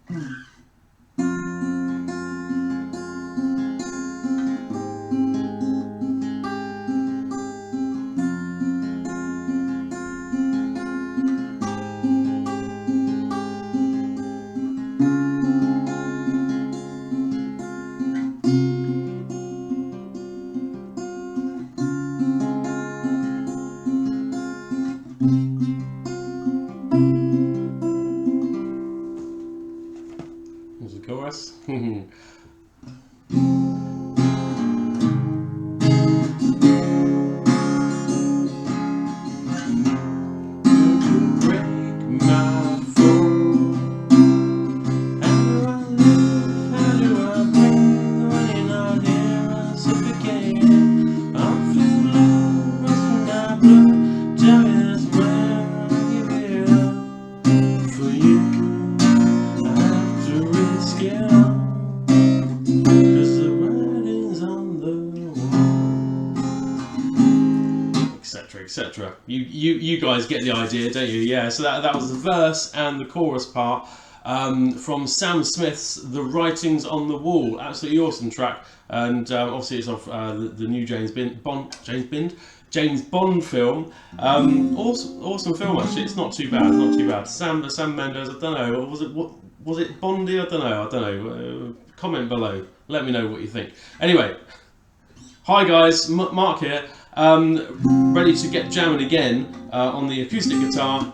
There's the chorus. Etc. You guys get the idea, don't you? Yeah. So that was the verse and the chorus part from Sam Smith's "The Writings on the Wall." Absolutely awesome track, and obviously it's off the new James Bond film. Awesome film actually. It's not too bad. It's not too bad. Sam Mendes. I don't know. Was it Bondy? I don't know. Comment below. Let me know what you think. Anyway, hi guys, Mark here. Ready to get jamming again on the acoustic guitar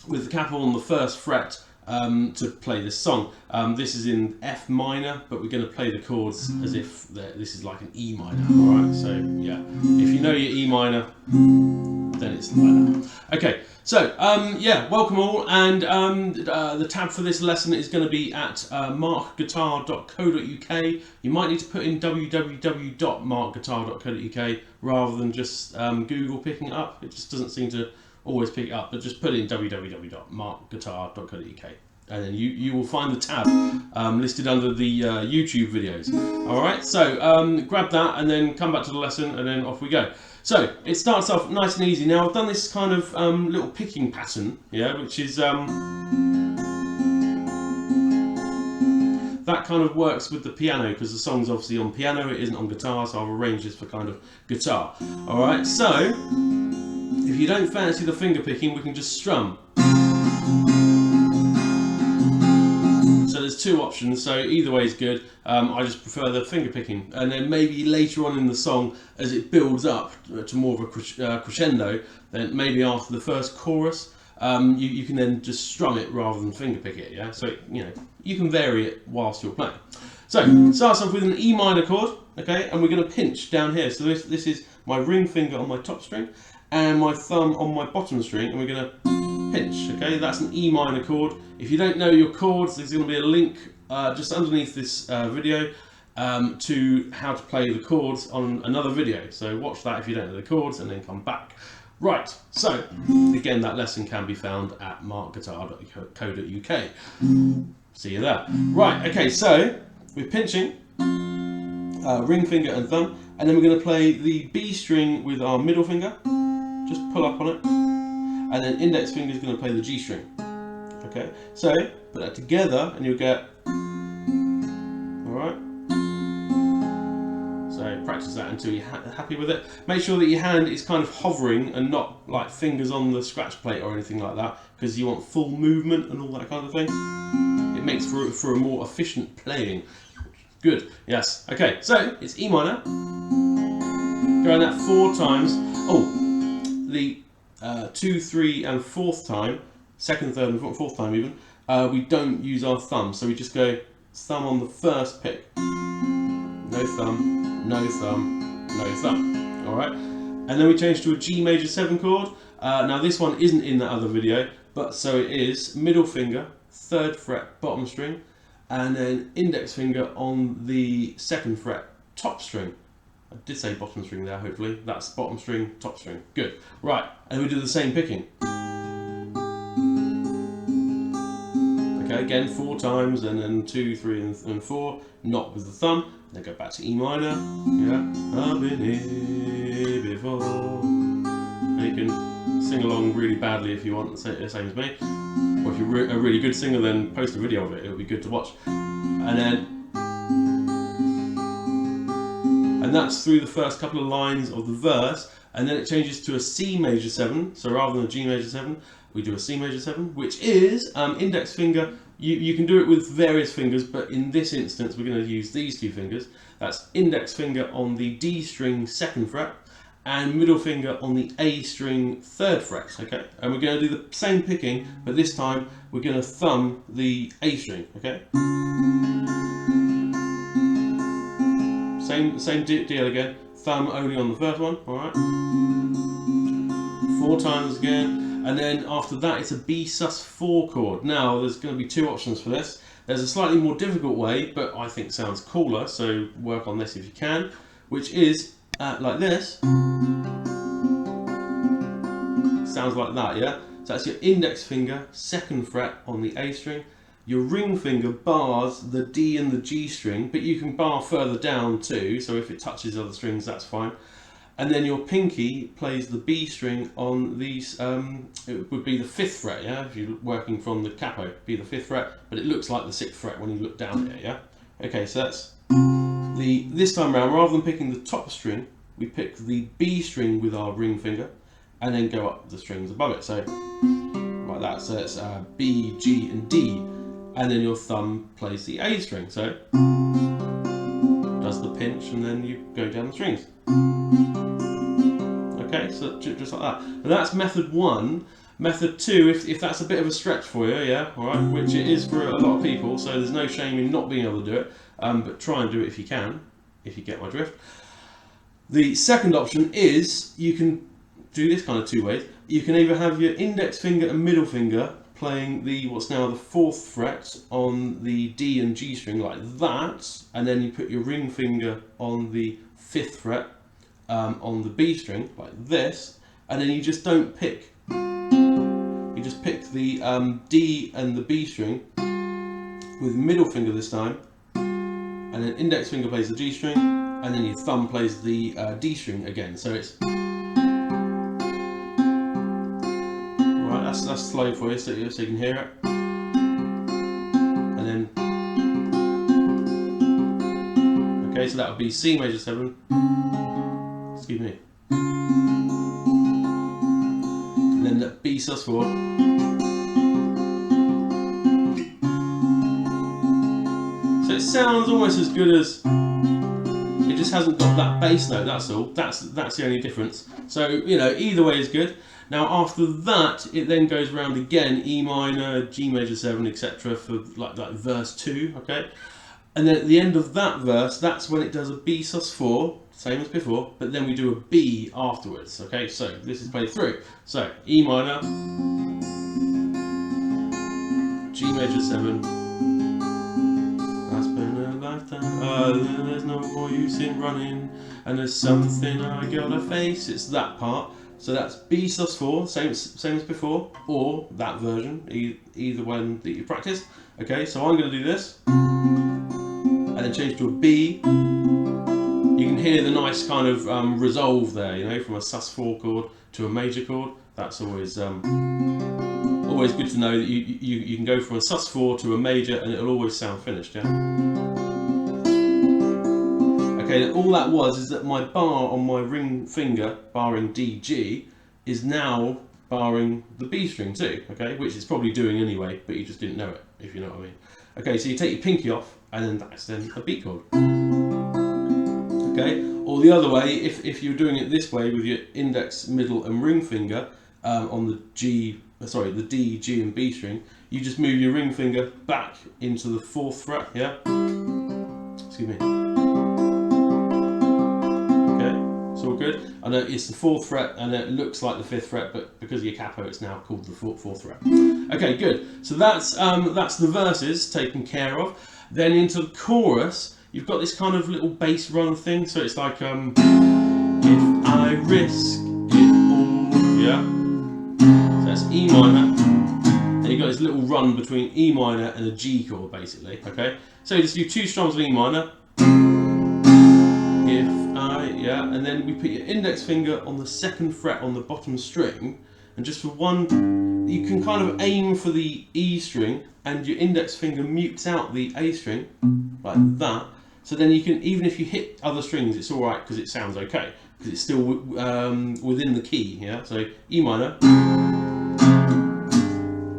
with the capo on the first fret to play this song. This is in F minor, but we're going to play the chords as if this is like an E minor. Alright, so yeah, if you know your E minor, then it's like that. Okay, so yeah, welcome all, and the tab for this lesson is going to be at markguitar.co.uk. You might need to put in www.markguitar.co.uk rather than just Google picking it up. It just doesn't seem to always pick it up, but just put in www.markguitar.co.uk. And then you will find the tab listed under the YouTube videos. Alright, so grab that and then come back to the lesson and then off we go. So it starts off nice and easy. Now I've done this kind of little picking pattern, yeah, which is that kind of works with the piano because the song's obviously on piano, it isn't on guitar, so I've arranged this for kind of guitar. Alright, so if you don't fancy the finger picking, we can just strum. So there's two options, so either way is good. I just prefer the finger picking, and then maybe later on in the song, as it builds up to more of a crescendo, then maybe after the first chorus, you can then just strum it rather than finger pick it. Yeah, so you can vary it whilst you're playing. So it starts off with an E minor chord, okay, and we're going to pinch down here. So this is my ring finger on my top string and my thumb on my bottom string, and we're going to pinch. Okay, that's an E minor chord. If you don't know your chords, there's going to be a link just underneath this video to how to play the chords on another video. So watch that if you don't know the chords, and then come back. Right, so again, that lesson can be found at markguitar.co.uk. See you there. Right, okay, so we're pinching, ring finger and thumb, and then we're going to play the B string with our middle finger. Just pull up on it, and then index finger is going to play the G string. Okay, so put that together and you'll get, alright, so practice that until you're happy with it. Make sure that your hand is kind of hovering and not like fingers on the scratch plate or anything like that, because you want full movement and all that kind of thing. It makes for a more efficient playing. Good, yes. Okay, so it's E minor. Go around that 4 times. Oh, the 2, 3 and 4th time, 2nd, 3rd and 4th time even, we don't use our thumb, so we just go thumb on the first pick. No thumb, no thumb, no thumb. Alright? And then we change to a G major 7 chord. Now this one isn't in that other video, but so it is middle finger, 3rd fret, bottom string, and then index finger on the 2nd fret, top string. I did say bottom string there, hopefully. That's bottom string, top string. Good. Right, and we do the same picking. Okay, again 4 times, and then 2, 3 and 4, not with the thumb. Then go back to E minor. Yeah, I've been here before. And you can sing along really badly if you want, the same as me. Or if you're a really good singer, then post a video of it. It'll be good to watch. And that's through the first couple of lines of the verse, and then it changes to a C major 7. So rather than a G major 7, we do a C major 7, which is index finger. You can do it with various fingers, but in this instance, we're going to use these two fingers. That's index finger on the D string 2nd fret, and middle finger on the A string 3rd fret. Okay, and we're going to do the same picking, but this time we're going to thumb the A string. Okay. Same deal again. Thumb only on the first one. All right. 4 times again, and then after that it's a B sus4 chord. Now there's going to be 2 options for this. There's a slightly more difficult way, but I think sounds cooler. So work on this if you can, which is like this. Sounds like that, yeah. So that's your index finger 2nd fret on the A string. Your ring finger bars the D and the G string, but you can bar further down too, so if it touches other strings, that's fine. And then your pinky plays the B string on these, it would be the 5th fret, yeah? If you're working from the capo, it'd be the 5th fret, but it looks like the 6th fret when you look down at it, yeah? Okay, so that's this time around, rather than picking the top string, we pick the B string with our ring finger, and then go up the strings above it, so like that. So it's B, G, and D. And then your thumb plays the A string, so does the pinch, and then you go down the strings. Okay, so just like that. And that's method 1. Method 2, if that's a bit of a stretch for you, yeah, all right, which it is for a lot of people, so there's no shame in not being able to do it, but try and do it if you can, if you get my drift. The second option is you can do this kind of 2 ways. You can either have your index finger and middle finger playing the what's now the 4th fret on the D and G string like that, and then you put your ring finger on the 5th fret on the B string like this, and then you just don't pick. You just pick the D and the B string with middle finger this time, and then index finger plays the G string, and then your thumb plays the D string again. So it's that's slow for you, so you can hear it. And then, okay, so that would be C major 7. Excuse me. And then the B sus4. So it sounds almost as good as. It just hasn't got that bass note. That's all. That's the only difference. So you know, either way is good. Now after that, it then goes around again, E minor, G major 7, etc. for like verse 2, okay? And then at the end of that verse, that's when it does a B sus4, same as before, but then we do a B afterwards, okay? So this is played through. So E minor, G major 7, I spent a lifetime, there's no more use in running, and there's something I gotta face, it's that part. So that's B sus4, same as before, or that version, either one that you practice. Okay, so I'm going to do this, and then change to a B. You can hear the nice kind of resolve there, you know, from a sus4 chord to a major chord. That's always always good to know that you can go from a sus4 to a major, and it'll always sound finished. Yeah. Okay, all that was is that my bar on my ring finger, barring D, G, is now barring the B string too, okay, which it's probably doing anyway, but you just didn't know it, if you know what I mean. Okay, so you take your pinky off, and then that's then a B chord. Okay, or the other way, if you're doing it this way with your index, middle, and ring finger on the D, G, and B string, you just move your ring finger back into the 4th fret, yeah? Excuse me. All good. I know it's the 4th fret and it looks like the 5th fret, but because of your capo, it's now called the 4th fret. Okay, good. So that's the verses taken care of. Then into the chorus, you've got this kind of little bass run thing. So it's like if I risk it all, yeah. So that's E minor. And you've got this little run between E minor and a G chord, basically. Okay. So you just do 2 strums of E minor. Yeah, and then we put your index finger on the 2nd fret on the bottom string, and just for one you can kind of aim for the E string, and your index finger mutes out the A string, like that. So then you can, even if you hit other strings, it's alright because it sounds okay, because it's still within the key, yeah? So E minor,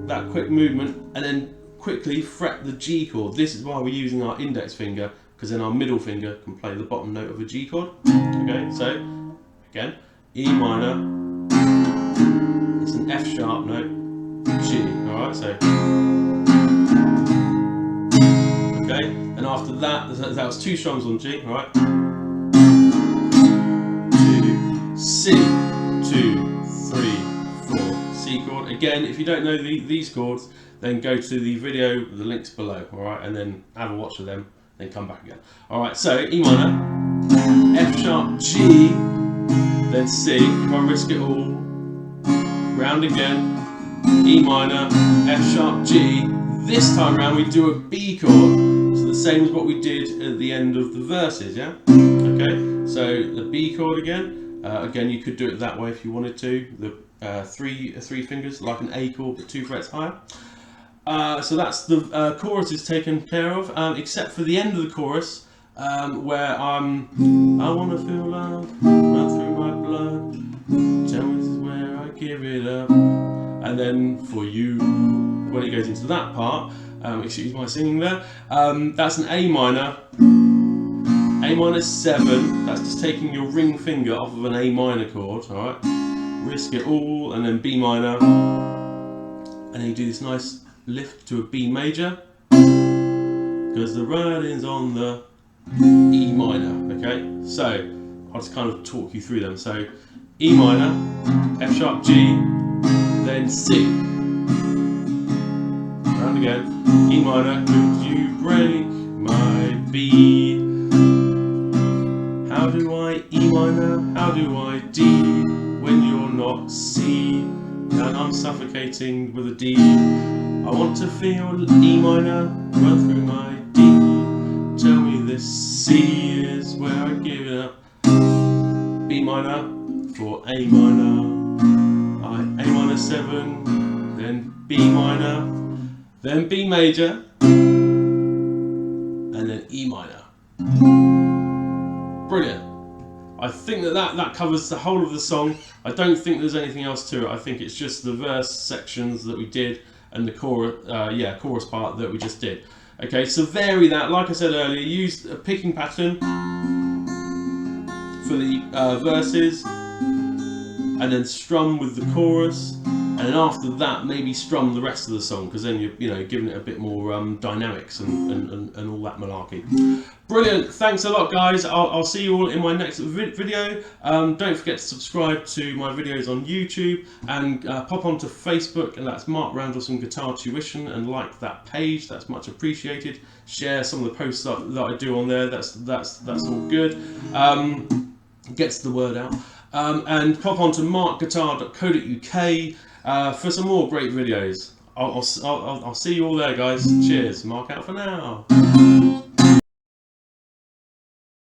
that quick movement, and then quickly fret the G chord. This is why we're using our index finger, because then our middle finger can play the bottom note of a G chord. Okay, so again, E minor, it's an F sharp note, G, alright, so. Okay, and after that, that was 2 strums on G, alright. 2, C, 2, 3, 4, C chord. Again, if you don't know these chords, then go to the video, the links below, alright, and then have a watch of them, then come back again. Alright, so E minor, F sharp, G, then C, if I risk it all, round again, E minor, F sharp, G. This time round we do a B chord, so the same as what we did at the end of the verses, yeah? Okay, so the B chord again. Again, you could do it that way if you wanted to. The three fingers, like an A chord, but 2 frets higher. So that's the chorus is taken care of, except for the end of the chorus, where I wanna feel love run through my blood. Tell me this is where I give it up. And then for you, when it goes into that part, excuse my singing there, that's an A minor, A minor 7, that's just taking your ring finger off of an A minor chord, alright, risk it all, and then B minor, and then you do this nice lift to a B major, because the writing's on the E minor, okay, so I'll just kind of talk you through them. So E minor, F sharp, G, then C. Round again. E minor, could you break my beat? How do I E minor? How do I D when you're not C? And I'm suffocating with a D. I want to feel E minor run through my D. Tell me this C is where I give it up. B minor for A minor. A minor 7, then B minor, then B major, and then E minor. Brilliant. I think that covers the whole of the song. I don't think there's anything else to it. I think it's just the verse sections that we did and the chorus part that we just did. Okay, so vary that. Like I said earlier, use a picking pattern for the verses, and then strum with the chorus, and then after that maybe strum the rest of the song, because then you're giving it a bit more dynamics and all that malarkey. Brilliant, thanks a lot guys. I'll see you all in my next video. Don't forget to subscribe to my videos on YouTube, and pop onto Facebook, and that's Mark Randlesome Guitar Tuition, and like that page, that's much appreciated. Share some of the posts that I do on there, that's all good. Gets the word out. And pop on to markguitar.co.uk for some more great videos. I'll see you all there guys. Cheers. Mark out for now.